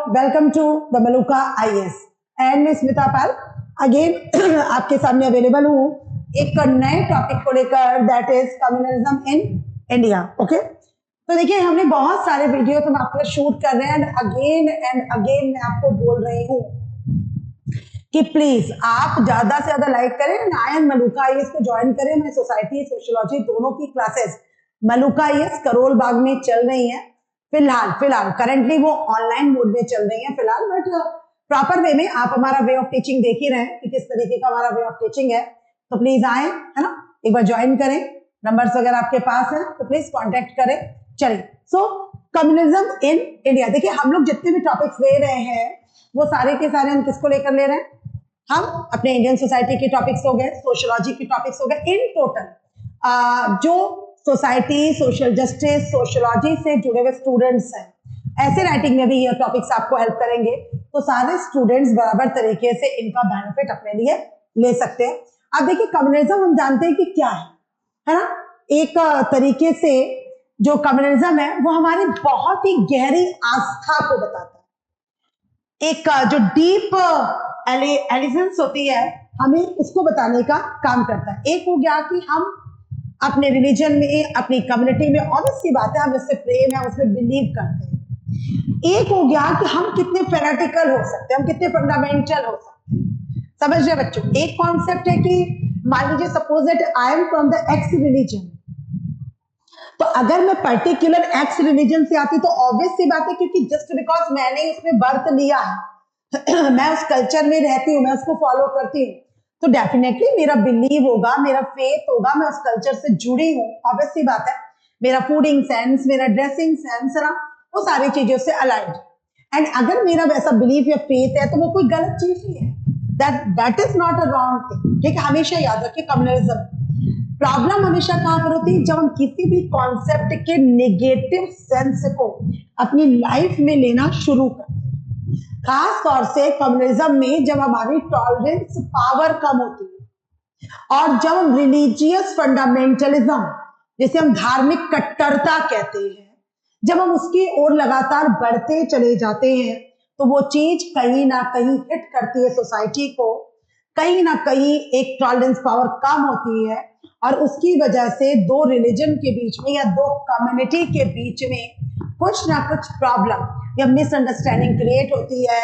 Welcome to the Maluka IAS and मैं स्मिता पाल again आपके सामने अवेलेबल हूँ एक नए टॉपिक को लेकर, that is communalism in India. Okay, तो देखिए हमने बहुत सारे वीडियो तो हम आपके लिए शूट कर रहे हैं एंड अगेन मैं आपको बोल रही हूँ कि प्लीज आप ज्यादा से ज्यादा लाइक करें and I am Maluka IAS को ज्वाइन करें। मैं सोसाइटी सोशियोलॉजी दोनों की क्लासेस मलुका आईएएस करोल बाग में चल रही हैं। फिलहाल करंटली वो ऑनलाइन मोड में चल रही है फिलहाल, बट प्रॉपर वे में आप हमारा वे ऑफ टीचिंग देख ही रहे हैं कि किस तरीके का हमारा वे ऑफ टीचिंग है। तो प्लीज आए, है ना, एक बार ज्वाइन करें। नंबर्स वगैरह आपके पास है तो प्लीज कांटेक्ट करें। चलिए, सो कम्युनिज्म इन इंडिया, देखिए हम लोग जितने भी टॉपिक्स ले रहे हैं वो सारे के सारे हम किसको लेकर ले रहे हैं? हम अपने इंडियन सोसाइटी के टॉपिक्स हो गए, सोशियोलॉजी के टॉपिक्स हो गए, इन टोटल जो सोसाइटी, सोशल जस्टिस, सोशियोलॉजी से जुड़े हुए स्टूडेंट्स हैं, ऐसे राइटिंग में भी ये टॉपिक्स आपको हेल्प करेंगे। तो सारे स्टूडेंट्स बराबर तरीके से इनका बेनिफिट अपने लिए ले सकते हैं। अब देखिए कम्युनिज्म हम जानते हैं कि क्या है ना? एक तरीके से जो कम्युनिज्म है वो हमारी बहुत ही गहरी आस्था को बताता है। एक जो डीप एलिजेंस होती है हमें उसको बताने का काम करता है। एक हो गया कि हम अपने रिलीजन में, अपनी कम्युनिटी में, ऑब्वियस सी बात है हम उससे प्रेम है, उसमें बिलीव करते हैं। एक हो गया कि हम कितने फैनेटिकल हो सकते हैं, हम कितने फंडामेंटल हो सकते हैं। समझ रहे बच्चों? एक कॉन्सेप्ट है कि मान लीजिए suppose that I am from the x religion, तो अगर मैं पर्टिकुलर एक्स रिलीजन से आती तो ऑब्वियस सी बात है क्योंकि जस्ट बिकॉज मैंने उसमें बर्थ लिया है मैं उस कल्चर में रहती हूँ, मैं उसको फॉलो करती हूँ, तो डेफिनेटली मेरा बिलीव होगा, मेरा फेथ होगा, मैं उस कल्चर से जुड़ी हूँ। ऑब्वियस सी बात है, मेरा फूडिंग सेंस, मेरा ड्रेसिंग सेंस है ना, वो सारी चीजों से अलाइंड। एंड अगर मेरा वैसा बिलीफ या फेथ है तो वो कोई गलत चीज नहीं है, that is not a wrong thing. ठीक है, हमेशा याद रखिए कम्युनलिज्म प्रॉब्लम हमेशा कहां पर होती है? जब हम किसी भी कॉन्सेप्ट के नेगेटिव सेंस को अपनी लाइफ में लेना शुरू करते हैं। खास तौर से कम्युनिज्म में जब हमारी टॉलरेंस पावर कम होती है और जब हम रिलीजियस फंडामेंटलिज्म, जिसे हम धार्मिक कट्टरता कहते हैं, जब हम उसकी ओर लगातार बढ़ते चले जाते हैं तो वो चीज कहीं ना कहीं हिट करती है सोसाइटी को। कहीं ना कहीं एक टॉलरेंस पावर कम होती है और उसकी वजह से दो रिलीजन के बीच में या दो कम्युनिटी के बीच में कुछ ना कुछ प्रॉब्लम या मिसअंडरस्टैंडिंग क्रिएट होती है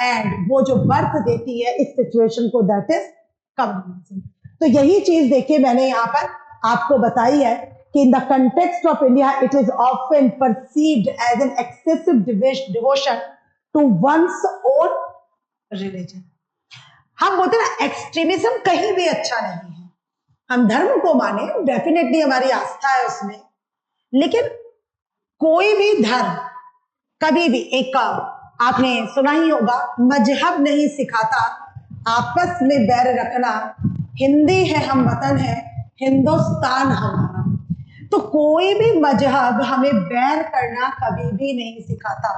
एंड वो जो बर्थ देती है इस सिचुएशन को, दैट इज कम्युनिज्म। तो यही चीज देखिए मैंने यहाँ पर आपको बताई है कि in the context of India it is often perceived as an excessive devotion to one's own religion. हम बोलते हैं ना एक्सट्रीमिज्म कहीं भी अच्छा नहीं है। हम धर्म को माने, डेफिनेटली हमारी आस्था है उसमें, लेकिन कोई भी धर्म कभी भी, एक आपने सुना ही होगा, मजहब नहीं सिखाता आपस में बैर रखना, हिंदी है हम वतन है हिंदुस्तान हमारा। तो कोई भी मजहब हमें बैर करना कभी भी नहीं सिखाता।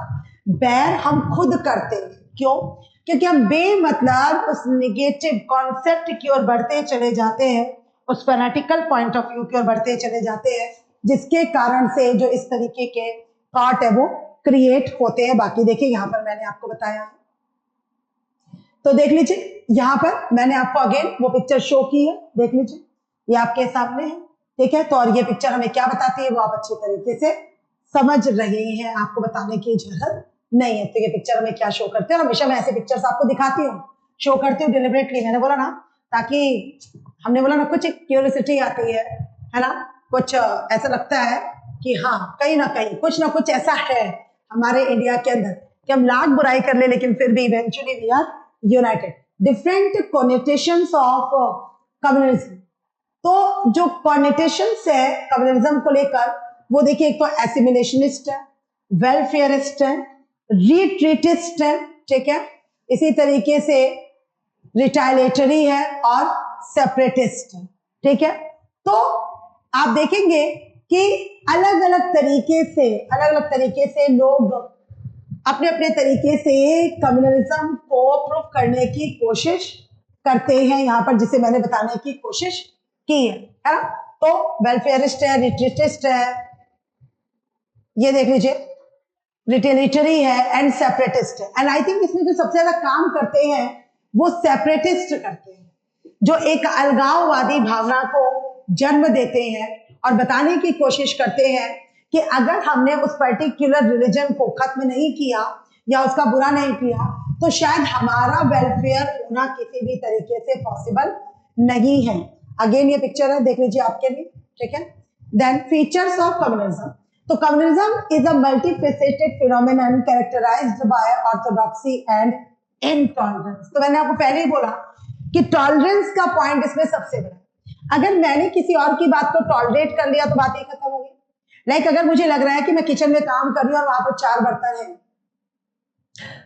बैर हम खुद करते हैं। क्यों? क्योंकि हम बेमतलब उस नेगेटिव कॉन्सेप्ट की ओर बढ़ते चले जाते हैं, उस फैनेटिकल पॉइंट ऑफ व्यू की ओर बढ़ते चले जाते हैं, जिसके कारण से जो इस तरीके के थॉट है वो क्रिएट होते हैं। बाकी देखिए यहाँ पर मैंने आपको बताया, तो देख लीजिए यहाँ पर मैंने आपको अगेन वो पिक्चर शो की है, देख लीजिए ये आपके सामने है। ठीक है, तो और ये पिक्चर हमें क्या बताती है वो आप अच्छी तरीके से समझ रहे हैं, आपको बताने की जरूरत नहीं है। तो ये पिक्चर हमें क्या शो करते हैं, हमेशा मैं ऐसे पिक्चर्स आपको दिखाती हूँ, शो करती हूँ डिलिबरेटली। मैंने बोला ना, ताकि हमने बोला ना कुछ एक क्यूरियोसिटी आती है ना, कुछ ऐसा लगता है कि हाँ कहीं ना कहीं कुछ ना कुछ ऐसा है हमारे इंडिया के अंदर कि हम लाख बुराई कर ले लेकिन फिर भी eventually we are united. Different connotations of communism, तो जो कॉनेटेशंस है कम्युनिज्म को लेकर वो देखिए, एक तो एसिमिलेशनिस्ट है, वेलफेयरिस्ट है, रिट्रीटिस्ट है, ठीक है, इसी तरीके से रिटाइलेटरी है और सेपरेटिस्ट है। ठीक है, तो आप देखेंगे कि अलग अलग तरीके से लोग अपने अपने तरीके से कम्युनलिज्म को प्रूव करने की कोशिश करते हैं यहाँ पर, जिसे मैंने बताने की कोशिश की है ना। तो वेलफेयरिस्ट है, रिट्रीटिस्ट है, ये देख लीजिए, रिटेलिटरी है एंड सेपरेटिस्ट है। एंड आई थिंक इसमें जो सबसे ज्यादा काम करते हैं वो सेपरेटिस्ट करते हैं, जो एक अलगाववादी भावना को जन्म देते हैं और बताने की कोशिश करते हैं कि अगर हमने उस पर्टिकुलर रिलीजन को खत्म नहीं किया या उसका बुरा नहीं किया तो शायद हमारा वेलफेयर होना किसी भी तरीके से पॉसिबल नहीं है। अगेन ये पिक्चर है, देख लीजिए आपके लिए, ठीक है। Then features of communism. तो communism is a multifaceted phenomenon characterised by orthodoxy and intolerance. तो मैंने आपको पहले ही बोला कि टॉलरेंस का पॉइंट इसमें सबसे बड़ा है। अगर मैंने किसी और की बात को टॉलरेट कर लिया तो बात ही खत्म हो गई। लाइक अगर मुझे लग रहा है कि मैं किचन में काम कर रही हूँ और वहां पर 4 बर्तन हैं,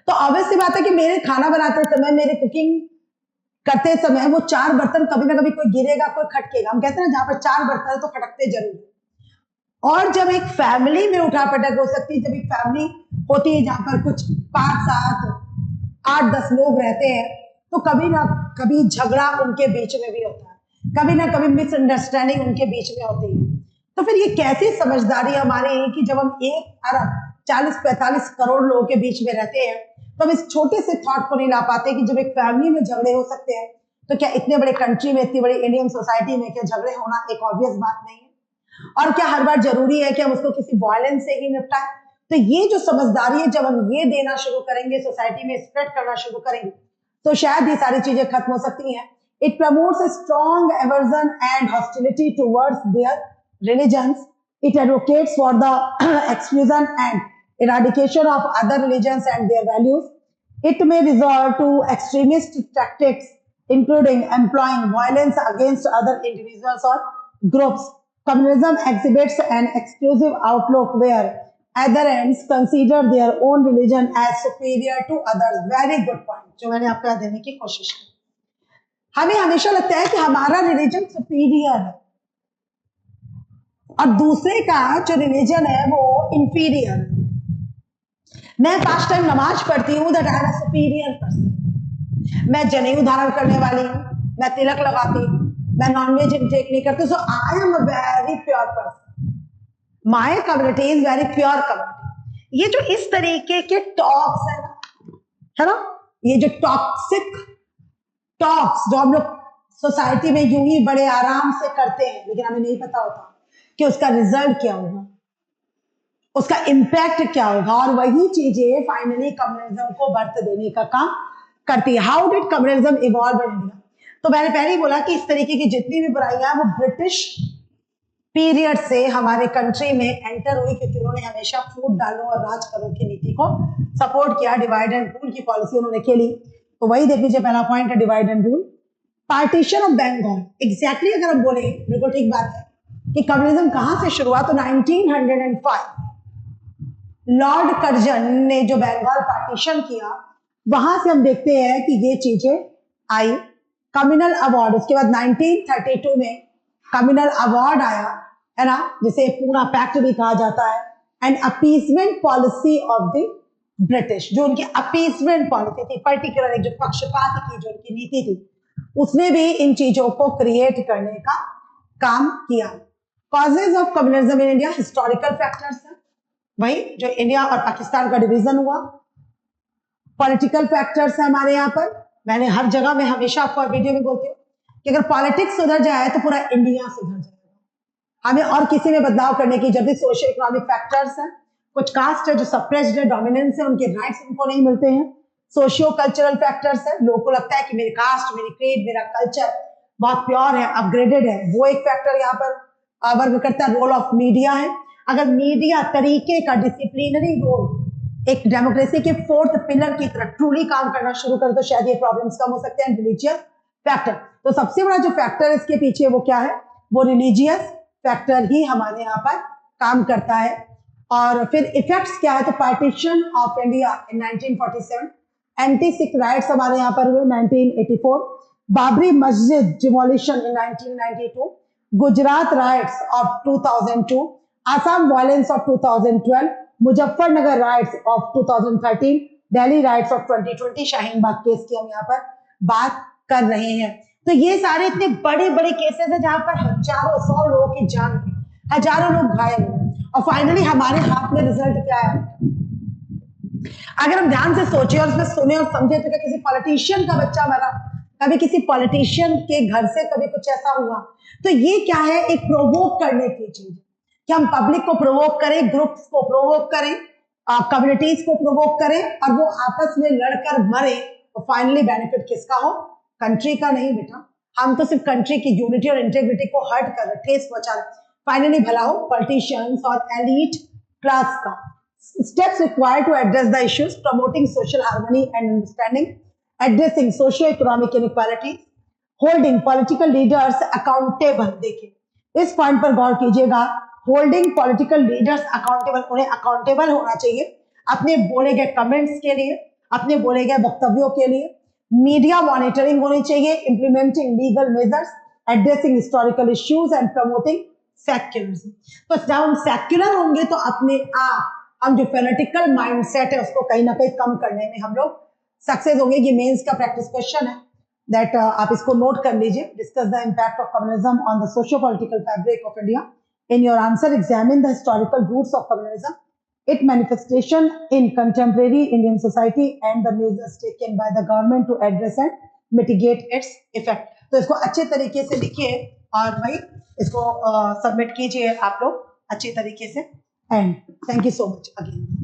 तो ऑब्वियस सी बात है कि मेरे खाना बनाते समय, मेरे कुकिंग करते समय वो 4 बर्तन कभी ना कभी कोई गिरेगा, कोई खटकेगा। हम कहते हैं ना जहां पर 4 बर्तन है तो खटकते जरूर। और जब एक फैमिली में उठापटक हो सकती है, जब एक फैमिली होती है जहां पर कुछ 5, 7, 8, 10 लोग रहते हैं, तो कभी ना कभी झगड़ा उनके बीच में भी होता है, कभी ना कभी मिसअंडरस्टैंडिंग उनके बीच में होती है। तो फिर ये कैसी समझदारी हमारी है कि जब हम 1 अरब 40-45 करोड़ लोगों के बीच में रहते हैं तो हम इस छोटे से थॉट को नहीं ला पाते कि जब एक फैमिली में झगड़े हो सकते हैं तो क्या इतने बड़े कंट्री में, इतनी बड़ी इंडियन सोसाइटी में क्या झगड़े होना एक ऑब्वियस बात नहीं है। और क्या हर बार जरूरी है कि हम उसको किसी वायलेंस से ही निपटाएं। तो ये जो समझदारी है, जब हम ये देना शुरू करेंगे, सोसाइटी में स्प्रेड करना शुरू करेंगे, तो शायद ये सारी चीजें खत्म हो सकती हैं। It promotes a strong aversion and hostility towards their religions. It advocates for the exclusion and eradication of other religions and their values. It may resort to extremist tactics, including employing violence against other individuals or groups. Communism exhibits an exclusive outlook where adherents consider their own religion as superior to others. Very good point, जो मैंने आपको देने की कोशिश की। हमें हमेशा लगता है कि हमारा रिलीजन सुपीरियर है और दूसरे का जो रिलीजन है वो इंफीरियर है। मैं 5 टाइम नमाज पढ़ती हूँ, that I am a superior person. मैं जनेऊ धारण करने वाली हूँ, मैं तिलक लगाती हूँ, मैं नॉनवेज इंटेक नहीं करती, so I am a very pure person. My community is very pure community. ये जो इस तरीके के टॉक्स है ना, ये जो टॉक्सिक टॉक्स जो हम लोग सोसाइटी में यूं ही बड़े आराम से करते हैं, लेकिन हमें नहीं पता होता कि उसका रिजल्ट क्या होगा, उसका इम्पैक्ट क्या होगा। और वही चीजें फाइनली कम्युनिज्म को बर्थ देने का काम करती है। How did communism evolve in India? तो मैंने पहले ही बोला कि इस तरीके की जितनी भी बुराइयां वो ब्रिटिश पीरियड से हमारे कंट्री में एंटर हुई, क्योंकि उन्होंने हमेशा फूट डालो और राज करो की नीति को सपोर्ट किया। डिवाइड एंड रूल की पॉलिसी उन्होंने खेली। तो वही देख लीजिए, पहला पॉइंट है divide and rule. Partition of Bengal, exactly अगर हम बोले, बिल्कुल ठीक बात है कि कम्युनिज्म कहां से शुरू हुआ, तो 1905 लॉर्ड कर्जन ने जो बंगाल पार्टीशन किया, वहां से हम देखते हैं कि ये चीजें आई। कम्युनल अवार्ड, उसके बाद 1932 में कम्युनल अवार्ड आया, है ना, जिसे पूरा पैक्ट भी कहा जाता है। And appeasement policy of the British, जो उनकी अपीसमेंट पॉलिसी थी, पर्टिकुलर एक जो पक्षपात की जो उनकी नीति थी, उसने भी इन चीजों को क्रिएट करने का काम किया। Causes of communism in India, historical factors है, वही जो इंडिया और पाकिस्तान का डिवीजन हुआ। पॉलिटिकल फैक्टर्स है हमारे यहाँ पर। मैंने हर जगह में हमेशा आपको वीडियो में बोलती हूँ कि अगर पॉलिटिक्स सुधर जाए तो पूरा इंडिया सुधर जाएगा। हमें और किसी में बदलाव करने की जरूरत। सोशियो इकोनॉमिक फैक्टर्स है, कुछ कास्ट है जो सप्रेस्ड है, डोमिनेंस है, उनके राइट्स उनको नहीं मिलते हैं। सोशियो कल्चरल फैक्टर्स है, लोगों को लगता है कि मेरी कास्ट, मेरी क्रीड, मेरा कल्चर बहुत प्योर है, अपग्रेडेड है, वो एक फैक्टर यहाँ पर वर्क करता है। रोल ऑफ मीडिया है, अगर मीडिया तरीके का डिसिप्लिनरी रोल एक डेमोक्रेसी के 4th पिलर की तरह ट्रूली काम करना शुरू करे तो शायद ये प्रॉब्लम्स कम हो सकते हैं। रिलीजियस फैक्टर, तो सबसे बड़ा जो फैक्टर इसके पीछे वो क्या है, वो रिलीजियस फैक्टर ही हमारे यहाँ पर काम करता है। और फिर इफेक्ट्स क्या है, तो partition of India in 1947, anti Sikh rights हमारे यहाँ पर हुए 1984, बाबरी मस्जिद demolition in 1992, Gujarat rights of 2002, Assam violence of 2012, Muzaffarnagar rights of 2013, Delhi rights of 2020, Shaheen Bagh case की हम यहाँ पर बात कर रहे हैं। तो ये सारे इतने बड़े बड़े केसेस हैं जहां पर हजारों 100 लोगों की जान, हजारों लोग घायल हुए, और फाइनली हमारे हाथ में रिजल्ट क्या है, अगर हम ध्यान से सोचे और उसमें सुने और समझे तो क्या किसी पॉलिटिशियन का बच्चा मरा, कभी किसी पॉलिटिशियन के घर से कभी कुछ ऐसा हुआ? तो ये क्या है, एक प्रोवोक करने की चीज कि हम पब्लिक को प्रोवोक करें, ग्रुप्स को प्रोवोक करें, कम्युनिटीज को प्रोवोक करें और वो आपस में लड़कर मरे, तो फाइनली बेनिफिट किसका हो? कंट्री का नहीं बेटा। हम तो सिर्फ कंट्री की यूनिटी और इंटेग्रिटी को हर्ट कर रहे, ठेस पहुंचा रहे, फाइनली भला हो पॉलिटिशियंस और एलीट क्लास का। Steps required to address the issues: promoting social harmony and understanding, addressing socio-economic inequalities, holding political leaders accountable। देखिए इस पॉइंट पर गौर कीजिएगा, होल्डिंग पॉलिटिकल लीडर्स अकाउंटेबल, उन्हें अकाउंटेबल होना चाहिए अपने बोले गए कमेंट्स के लिए, अपने बोले गए वक्तव्यों के लिए। मीडिया मॉनिटरिंग होनी चाहिए, implementing legal measures, addressing historical issues and promoting secularism. तो जब हम सेक्युलर होंगे तो अपने आप हम जो फेनेटिकल माइंडसेट है उसको कहीं ना कहीं कम करने में हम लोग सक्सेस होंगे। ये मेंस का प्रैक्टिस क्वेश्चन है दैट आप इसको नोट कर लीजिए। Discuss the impact of communism on the socio political fabric of India. In your answer examine the historical roots of communism, its manifestation in contemporary Indian society and the measures taken by the government to address and mitigate its effect। तो इसको अच्छे तरीके से लिखिए और भाई इसको submit कीजिए आप लोग अच्छे तरीके से। And thank you so much again.